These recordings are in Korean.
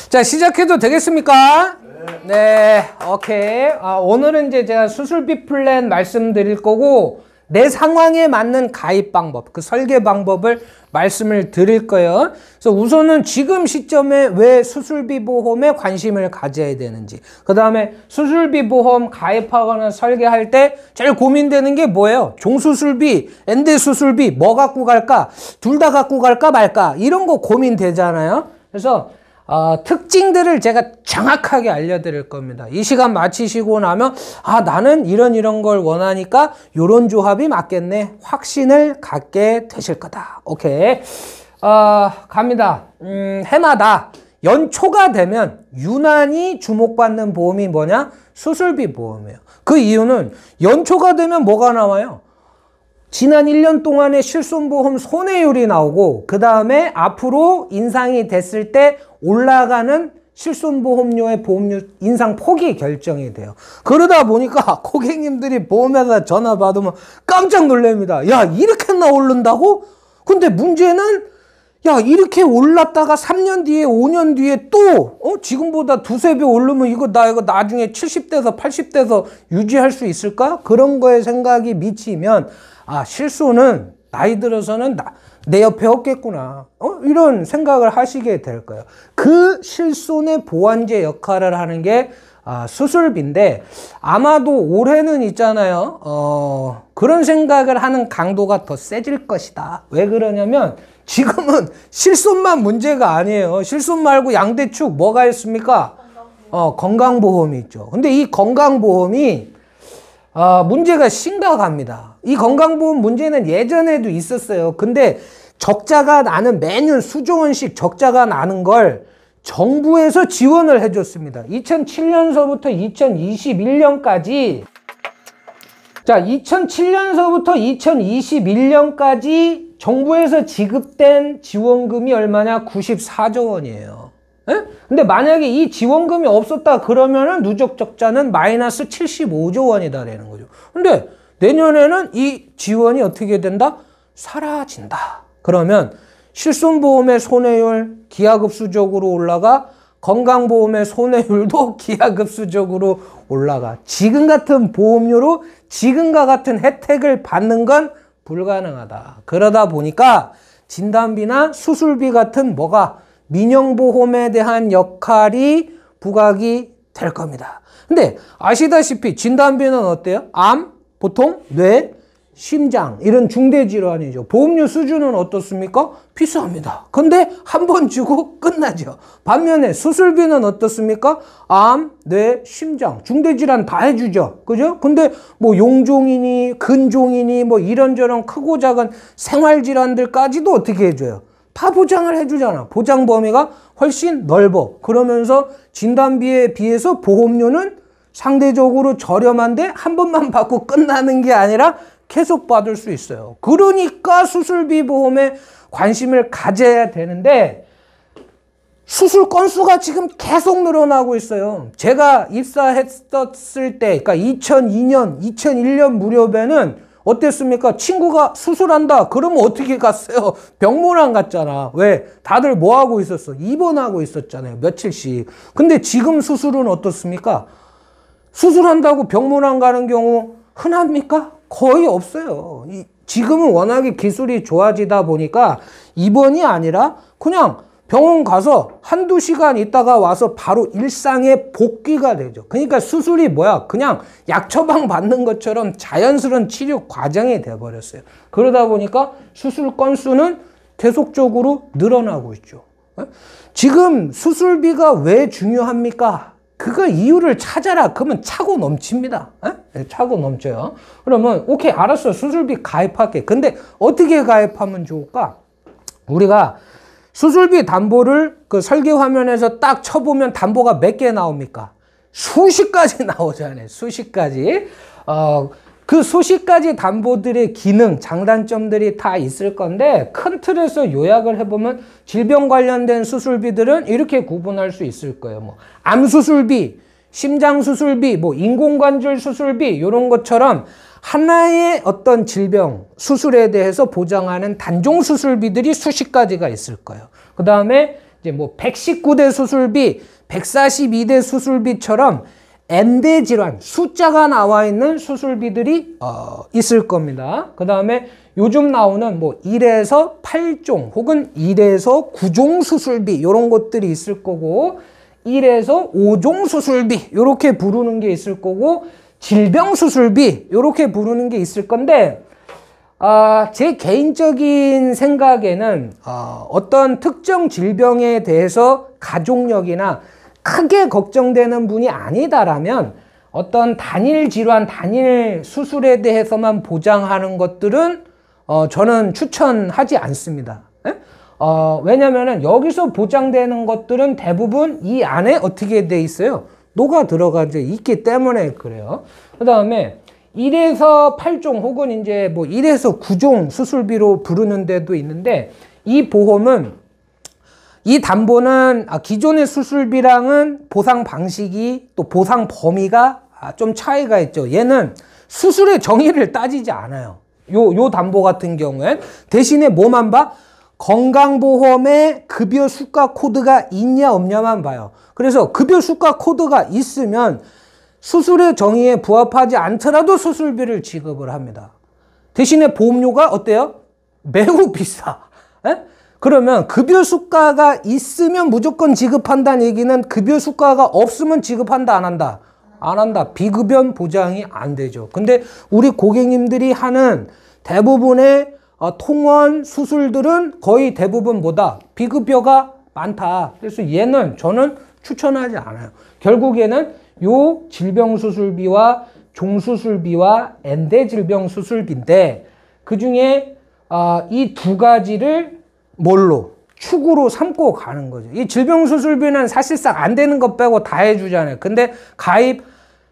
자, 시작해도 되겠습니까? 네, 오케이. 오늘은 이제 제가 수술비 플랜 말씀드릴 거고, 내 상황에 맞는 가입 방법, 그 설계 방법을 말씀을 드릴 거예요. 그래서 우선은 지금 시점에 왜 수술비 보험에 관심을 가져야 되는지, 그 다음에 수술비 보험 가입하거나 설계할 때 제일 고민되는 게 뭐예요? 종수술비, 엔드 수술비 뭐 갖고 갈까? 둘 다 갖고 갈까 말까? 이런 거 고민되잖아요. 그래서 특징들을 제가 정확하게 알려드릴 겁니다. 이 시간 마치시고 나면 나는 이런 걸 원하니까 이런 조합이 맞겠네, 확신을 갖게 되실 거다. 오케이. 갑니다. 해마다 연초가 되면 유난히 주목받는 보험이 뭐냐? 수술비 보험이에요. 그 이유는 연초가 되면 뭐가 나와요? 지난 1년 동안의 실손보험 손해율이 나오고, 그 다음에 앞으로 인상이 됐을 때 올라가는 실손보험료의 보험료 인상 폭이 결정이 돼요. 그러다 보니까 고객님들이 보험회사 전화 받으면 깜짝 놀랍니다. 야, 이렇게나 오른다고? 근데 문제는 이렇게 올랐다가 3년 뒤에 5년 뒤에 또 지금보다 두세 배 오르면 이거 나중에 70대에서 80대에서 유지할 수 있을까? 그런 거에 생각이 미치면 실손은 나이 들어서는 내 옆에 없겠구나, 이런 생각을 하시게 될 거예요. 그 실손의 보완제 역할을 하는 게 수술비인데, 아마도 올해는 있잖아요, 그런 생각을 하는 강도가 더 세질 것이다. 왜 그러냐면 지금은 실손만 문제가 아니에요. 실손 말고 양대축 뭐가 있습니까? 건강보험이 있죠. 근데 이 건강보험이 문제가 심각합니다. 이 건강보험 문제는 예전에도 있었어요. 근데 적자가 나는, 매년 수조 원씩 적자가 나는 걸 정부에서 지원을 해줬습니다. 2007년서부터 2021년까지, 자, 2007년서부터 2021년까지 정부에서 지급된 지원금이 얼마냐? 94조 원이에요. 에? 근데 만약에 이 지원금이 없었다 그러면은 누적 적자는 마이너스 75조 원이다라는 거죠. 근데 내년에는 이 지원이 어떻게 된다? 사라진다. 그러면 실손보험의 손해율 기하급수적으로 올라가, 건강보험의 손해율도 기하급수적으로 올라가. 지금 같은 보험료로 지금과 같은 혜택을 받는 건 불가능하다. 그러다 보니까 진단비나 수술비 같은 민영보험에 대한 역할이 부각이 될 겁니다. 근데 아시다시피 진단비는 어때요? 암, 보통, 뇌, 심장, 이런 중대질환이죠. 보험료 수준은 어떻습니까? 비쌉니다. 근데 한 번 주고 끝나죠. 반면에 수술비는 어떻습니까? 암, 뇌, 심장, 중대질환 다 해주죠. 그죠? 근데 용종이니 근종이니 이런저런 크고 작은 생활질환들까지도 어떻게 해줘요? 다 보장을 해주잖아. 보장 범위가 훨씬 넓어. 그러면서 진단비에 비해서 보험료는 상대적으로 저렴한데 한 번만 받고 끝나는 게 아니라 계속 받을 수 있어요. 그러니까 수술비 보험에 관심을 가져야 되는데, 수술 건수가 지금 계속 늘어나고 있어요. 제가 입사했었을 때, 그러니까 2002년, 2001년 무렵에는 어땠습니까? 친구가 수술한다 그러면 어떻게 갔어요? 병문안 갔잖아. 왜? 다들 뭐 하고 있었어? 입원하고 있었잖아요, 며칠씩. 근데 지금 수술은 어떻습니까? 수술한다고 병문안 가는 경우 흔합니까? 거의 없어요. 지금은 워낙에 기술이 좋아지다 보니까 입원이 아니라 그냥 병원 가서 한두 시간 있다가 와서 바로 일상에 복귀가 되죠. 그러니까 수술이 그냥 약 처방 받는 것처럼 자연스러운 치료 과정이 돼버렸어요. 그러다 보니까 수술 건수는 계속적으로 늘어나고 있죠. 지금 수술비가 왜 중요합니까? 그거 이유를 찾아라. 그러면 차고 넘칩니다. 차고 넘쳐요. 그러면 오케이, 알았어, 수술비 가입할게. 근데 어떻게 가입하면 좋을까? 우리가 수술비 담보를 그 설계 화면에서 딱 쳐보면 담보가 몇 개 나옵니까? 수십 가지 나오잖아요. 수십 가지. 그 수십 가지 담보들의 기능, 장단점들이 다 있을 건데, 큰 틀에서 요약을 해보면 질병 관련된 수술비들은 이렇게 구분할 수 있을 거예요. 암 수술비, 심장 수술비, 인공관절 수술비, 이런 것처럼 하나의 어떤 질병, 수술에 대해서 보장하는 단종 수술비들이 수십 가지가 있을 거예요. 그 다음에 이제 뭐 119대 수술비, 142대 수술비처럼 N대 질환, 숫자가 나와 있는 수술비들이 있을 겁니다. 그 다음에 요즘 나오는 뭐 1에서 8종 혹은 1에서 9종 수술비 이런 것들이 있을 거고 1에서 5종 수술비 이렇게 부르는 게 있을 거고 질병 수술비 이렇게 부르는 게 있을 건데 제 개인적인 생각에는 어떤 특정 질병에 대해서 가족력이나 크게 걱정되는 분이 아니다라면 어떤 단일 질환, 단일 수술에 대해서만 보장하는 것들은 저는 추천하지 않습니다. 왜냐면은 여기서 보장되는 것들은 대부분 이 안에 어떻게 돼 있어요? 녹아 들어가져 있기 때문에 그래요. 그 다음에 1에서 8종 혹은 이제 뭐 1에서 9종 수술비로 부르는 데도 있는데 이 보험은 이 담보는 기존의 수술비랑은 보상 방식이 또 보상 범위가 좀 차이가 있죠. 얘는 수술의 정의를 따지지 않아요. 요 담보 같은 경우엔 대신에 뭐만 봐? 건강보험에 급여 수가 코드가 있냐 없냐만 봐요. 그래서 급여 수가 코드가 있으면 수술의 정의에 부합하지 않더라도 수술비를 지급을 합니다. 대신에 보험료가 어때요? 매우 비싸. 에? 그러면 급여 수가가 있으면 무조건 지급한다는 얘기는 급여 수가가 없으면 지급한다 안 한다? 안 한다. 비급여 보장이 안 되죠. 근데 우리 고객님들이 하는 대부분의 통원 수술들은 거의 대부분 뭐다? 비급여가 많다. 그래서 얘는 저는 추천하지 않아요. 결국에는 요 질병수술비와 종수술비와 N대 질병수술비인데 그 중에 이 두 가지를 뭘로? 축으로 삼고 가는 거죠. 이 질병수술비는 사실상 안 되는 것 빼고 다 해주잖아요. 근데 가입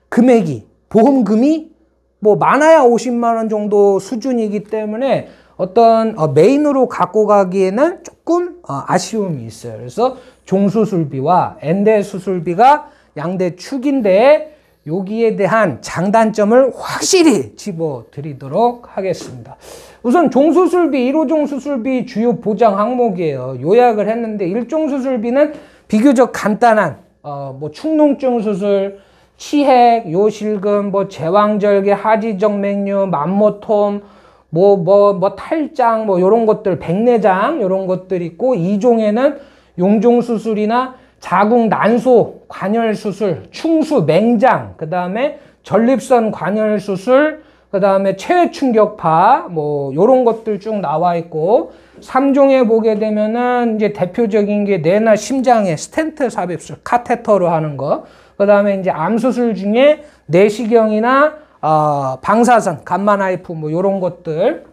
금액이, 보험금이 뭐 많아야 50만 원 정도 수준이기 때문에 어떤 메인으로 갖고 가기에는 조금 아쉬움이 있어요. 그래서 종수술비와 N대 수술비가 양대 축인데 여기에 대한 장단점을 확실히 집어드리도록 하겠습니다. 우선 종수술비, 1호종 수술비 주요 보장 항목이에요. 요약을 했는데 1종 수술비는 비교적 간단한 뭐 축농증 수술, 치핵, 요실금, 뭐 제왕절개, 하지정맥류, 만모톰, 뭐 탈장, 뭐 요런 것들, 백내장 요런 것들 있고 2종에는 용종 수술이나 자궁 난소 관열 수술, 충수 맹장, 그 다음에 전립선 관열 수술, 그 다음에 체외 충격파, 뭐 요런 것들 쭉 나와 있고 3종에 보게 되면은 이제 대표적인 게 뇌나 심장에 스텐트 삽입술, 카테터로 하는 거, 그 다음에 이제 암 수술 중에 내시경이나 방사선, 감마나이프 뭐 요런 것들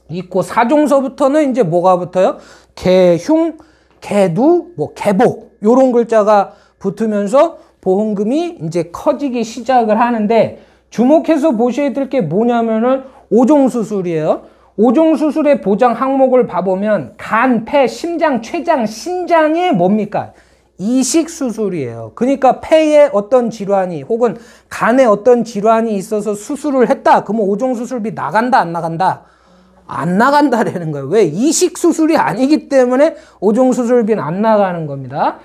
있고 4종서부터는 이제 뭐가 붙어요? 개흉, 개두, 뭐 개복 요런 글자가 붙으면서 보험금이 이제 커지기 시작을 하는데 주목해서 보셔야 될 게 뭐냐면은 5종 수술이에요. 5종 수술의 보장 항목을 봐보면 간, 폐, 심장, 췌장, 신장의 뭡니까? 이식 수술이에요. 그러니까 폐에 어떤 질환이 혹은 간에 어떤 질환이 있어서 수술을 했다. 그러면 5종 수술비 나간다 안 나간다? 안 나간다라는 거예요. 왜? 이식 수술이 아니기 때문에 5종 수술비는 안 나가는 겁니다.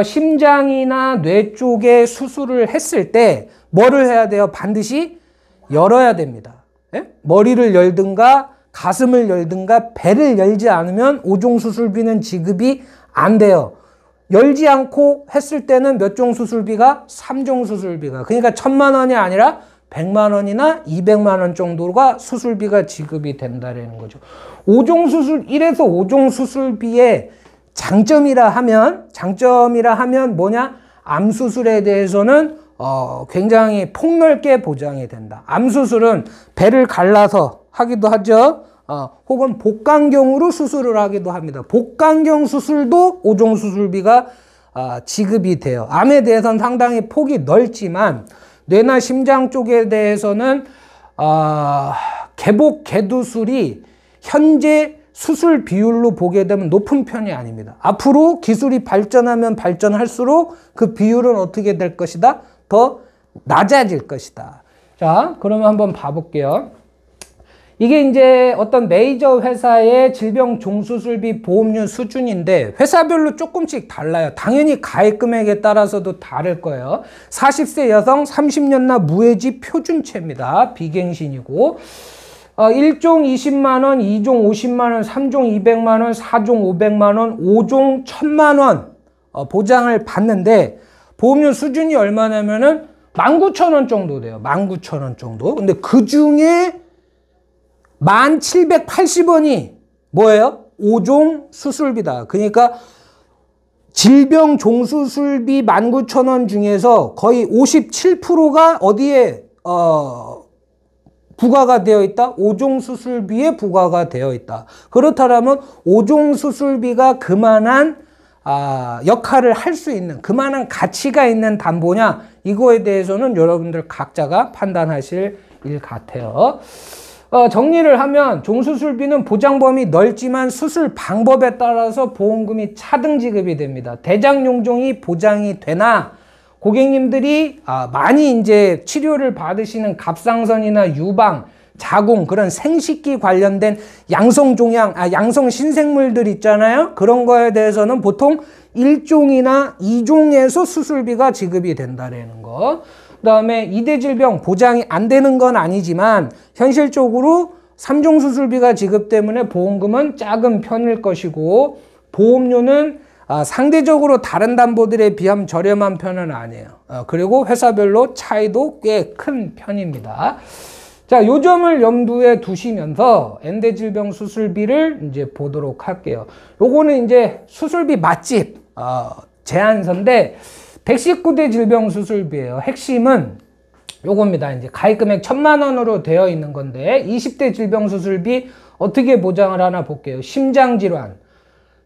심장이나 뇌 쪽에 수술을 했을 때 뭐를 해야 돼요? 반드시 열어야 됩니다. 예? 머리를 열든가 가슴을 열든가 배를 열지 않으면 5종 수술비는 지급이 안 돼요. 열지 않고 했을 때는 몇 종 수술비가? 3종 수술비가. 그러니까 1,000만 원이 아니라 100만 원이나 200만 원 정도가 수술비가 지급이 된다는 거죠. 5종 수술, 1에서 5종 수술비의 장점이라 하면 뭐냐? 암 수술에 대해서는 굉장히 폭넓게 보장이 된다. 암 수술은 배를 갈라서 하기도 하죠. 혹은 복강경으로 수술을 하기도 합니다. 복강경 수술도 5종 수술비가 지급이 돼요. 암에 대해서는 상당히 폭이 넓지만 뇌나 심장 쪽에 대해서는 개복, 개두술이 현재 수술 비율로 보게 되면 높은 편이 아닙니다. 앞으로 기술이 발전하면 발전할수록 그 비율은 어떻게 될 것이다? 더 낮아질 것이다. 자, 그러면 한번 봐볼게요. 이게 이제 어떤 메이저 회사의 질병 종수술비 보험료 수준인데 회사별로 조금씩 달라요. 당연히 가입 금액에 따라서도 다를 거예요. 40세 여성 30년나 무해지 표준체입니다. 비갱신이고 1종 20만원, 2종 50만원, 3종 200만원, 4종 500만원, 5종 1000만원 보장을 받는데 보험료 수준이 얼마냐면은 19,000원 정도 돼요. 19,000원 정도. 근데 그 중에 1,780원이 뭐예요? 5종 수술비다. 그러니까 질병 종수술비 19,000원 중에서 거의 57%가 어디에 부과가 되어 있다? 5종 수술비에 부과가 되어 있다. 그렇다면 5종 수술비가 그만한 역할을 할 수 있는, 그만한 가치가 있는 담보냐? 이거에 대해서는 여러분들 각자가 판단하실 일 같아요. 정리를 하면 종수술비는 보장 범위 넓지만 수술 방법에 따라서 보험금이 차등 지급이 됩니다. 대장용종이 보장이 되나 고객님들이 많이 이제 치료를 받으시는 갑상선이나 유방, 자궁 그런 생식기 관련된 양성종양, 양성 신생물들 있잖아요. 그런 거에 대해서는 보통 1종이나 2종에서 수술비가 지급이 된다라는 거. 그 다음에 이대 질병 보장이 안 되는 건 아니지만 현실적으로 3종 수술비가 지급 때문에 보험금은 작은 편일 것이고 보험료는 상대적으로 다른 담보들에 비하면 저렴한 편은 아니에요. 그리고 회사별로 차이도 꽤 큰 편입니다. 자, 요 점을 염두에 두시면서 엔대 질병 수술비를 이제 보도록 할게요. 요거는 이제 수술비 맛집 제한서인데 119대 질병 수술비예요. 핵심은 요겁니다. 이제 가입금액 1,000만 원으로 되어 있는 건데 20대 질병 수술비 어떻게 보장을 하나 볼게요. 심장질환,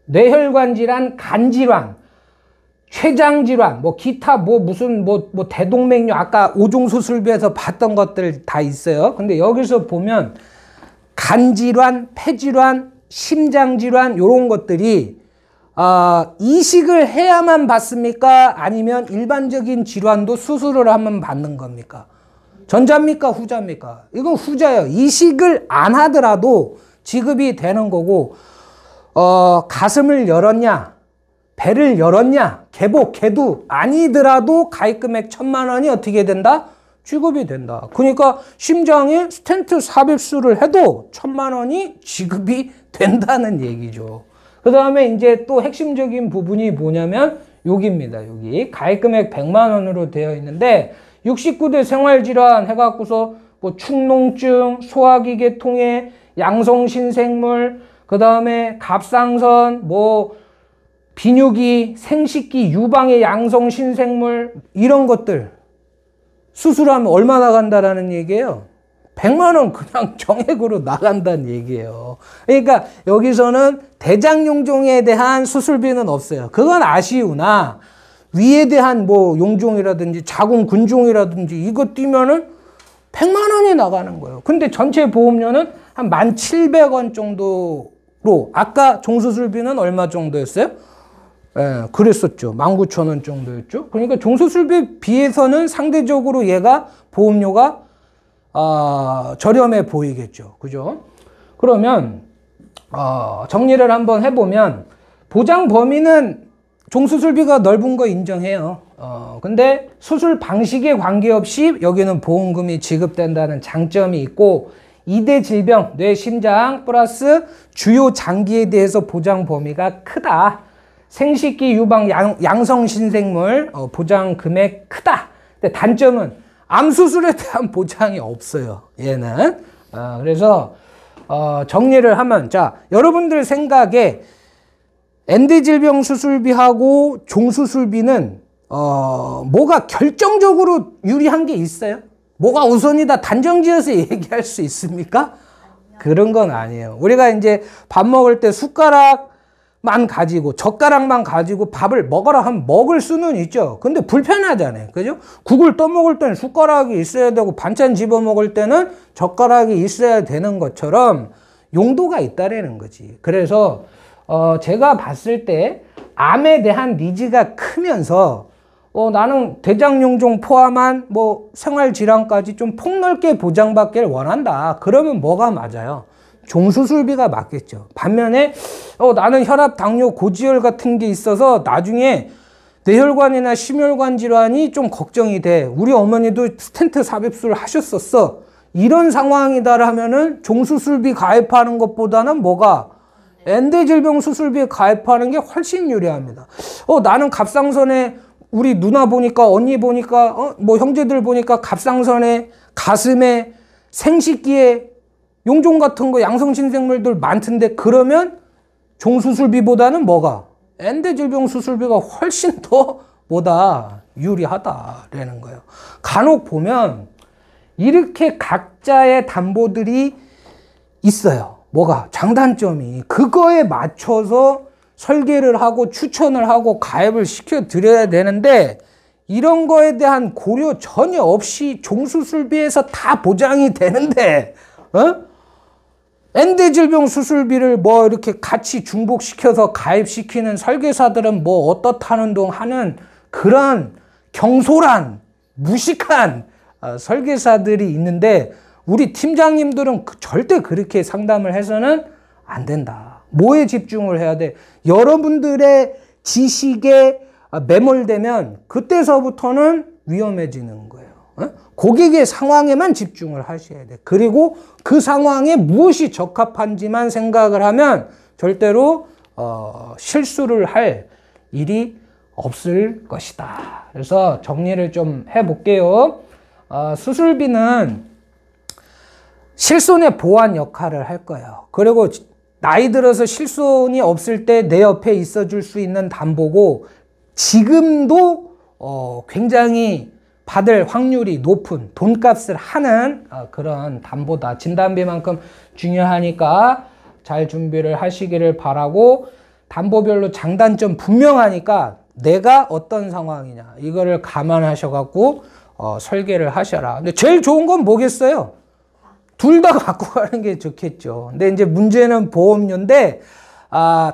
뇌혈관 질환, 간질환, 췌장질환, 기타 무슨 대동맥류 아까 5종 수술비에서 봤던 것들 다 있어요. 근데 여기서 보면 간질환, 폐질환, 심장질환 요런 것들이 이식을 해야만 받습니까? 아니면 일반적인 질환도 수술을 하면 받는 겁니까? 전자입니까? 후자입니까? 이건 후자예요. 이식을 안 하더라도 지급이 되는 거고 가슴을 열었냐? 배를 열었냐? 개도 아니더라도 가입금액 1,000만 원이 어떻게 된다? 지급이 된다. 그러니까 심장에 스텐트 삽입술을 해도 1,000만 원이 지급이 된다는 얘기죠. 그 다음에 이제 또 핵심적인 부분이 뭐냐면 여기입니다. 여기 가입금액 100만 원으로 되어 있는데 69대 생활질환 해갖고서 축농증, 소화기계통해, 양성신생물, 그 다음에 갑상선, 비뇨기, 생식기, 유방의 양성신생물 이런 것들 수술하면 얼마 나간다라는 얘기예요. 100만 원 그냥 정액으로 나간다는 얘기예요. 그러니까 여기서는 대장용종에 대한 수술비는 없어요. 그건 아쉬우나 위에 대한 용종이라든지 자궁 근종이라든지 이거 뛰면은 100만 원이 나가는 거예요. 근데 전체 보험료는 한 1,700원 정도로 아까 종수술비는 얼마 정도였어요? 예, 그랬었죠. 19,000원 정도였죠. 그러니까 종수술비에 비해서는 상대적으로 얘가 보험료가 저렴해 보이겠죠. 그죠? 그러면 정리를 한번 해보면 보장 범위는 종수술비가 넓은 거 인정해요. 근데 수술 방식에 관계없이 여기는 보험금이 지급된다는 장점이 있고 이대 질병, 뇌, 심장 플러스 주요 장기에 대해서 보장 범위가 크다. 생식기, 유방, 양성신생물 보장 금액 크다. 근데 단점은 암 수술에 대한 보장이 없어요. 얘는. 그래서 정리를 하면 자, 여러분들 생각에 엔대 질병 수술비하고 종수술비는 뭐가 결정적으로 유리한 게 있어요? 뭐가 우선이다 단정지어서 얘기할 수 있습니까? 그런 건 아니에요. 우리가 이제 밥 먹을 때 숟가락만 가지고 젓가락만 가지고 밥을 먹어라 하면 먹을 수는 있죠. 근데 불편하잖아요. 그죠? 국을 떠먹을 때는 숟가락이 있어야 되고 반찬 집어 먹을 때는 젓가락이 있어야 되는 것처럼 용도가 있다라는 거지. 그래서 제가 봤을 때 암에 대한 니즈가 크면서 나는 대장용종 포함한 뭐 생활질환까지 좀 폭넓게 보장받기를 원한다. 그러면 뭐가 맞아요? 종수술비가 맞겠죠. 반면에 나는 혈압, 당뇨, 고지혈 같은 게 있어서 나중에 뇌혈관이나 심혈관 질환이 좀 걱정이 돼. 우리 어머니도 스텐트 삽입술 하셨었어. 이런 상황이다라면은 종수술비 가입하는 것보다는 뭐가? 엔대질병 수술비에 가입하는 게 훨씬 유리합니다. 나는 갑상선에 우리 누나 보니까 언니 보니까 뭐 형제들 보니까 갑상선에 가슴에 생식기에 용종 같은 거 양성신생물들 많던데 그러면 종수술비보다는 뭐가? 엔대질병 수술비가 훨씬 더 뭐다? 유리하다라는 거예요. 간혹 보면 이렇게 각자의 담보들이 있어요. 뭐가? 장단점이. 그거에 맞춰서 설계를 하고 추천을 하고 가입을 시켜드려야 되는데 이런 거에 대한 고려 전혀 없이 종수술비에서 다 보장이 되는데 엔대질병 수술비를 뭐 이렇게 같이 중복시켜서 가입시키는 설계사들은 뭐 어떻다는 둥 하는 그런 경솔한 무식한 설계사들이 있는데 우리 팀장님들은 절대 그렇게 상담을 해서는 안 된다. 뭐에 집중을 해야 돼? 여러분들의 지식에 매몰되면 그때서부터는 위험해지는 거예요. 고객의 상황에만 집중을 하셔야 돼. 그리고 그 상황에 무엇이 적합한지만 생각을 하면 절대로 실수를 할 일이 없을 것이다. 그래서 정리를 좀 해볼게요. 수술비는 실손의 보완 역할을 할 거예요. 그리고 나이 들어서 실손이 없을 때 내 옆에 있어줄 수 있는 담보고 지금도 굉장히 받을 확률이 높은 돈값을 하는 그런 담보다. 진단비만큼 중요하니까 잘 준비를 하시기를 바라고 담보별로 장단점 분명하니까 내가 어떤 상황이냐 이거를 감안하셔갖고 설계를 하셔라. 근데 제일 좋은 건 뭐겠어요? 둘 다 갖고 가는 게 좋겠죠. 근데 이제 문제는 보험료인데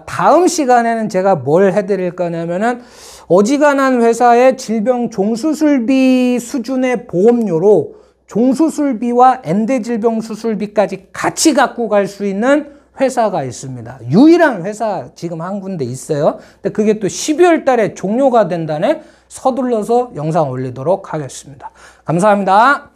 다음 시간에는 제가 뭘 해드릴 거냐면은 어지간한 회사의 질병 종수술비 수준의 보험료로 종수술비와 엔대질병 수술비까지 같이 갖고 갈 수 있는 회사가 있습니다. 유일한 회사 지금 한 군데 있어요. 근데 그게 또 12월 달에 종료가 된다네. 서둘러서 영상 올리도록 하겠습니다. 감사합니다.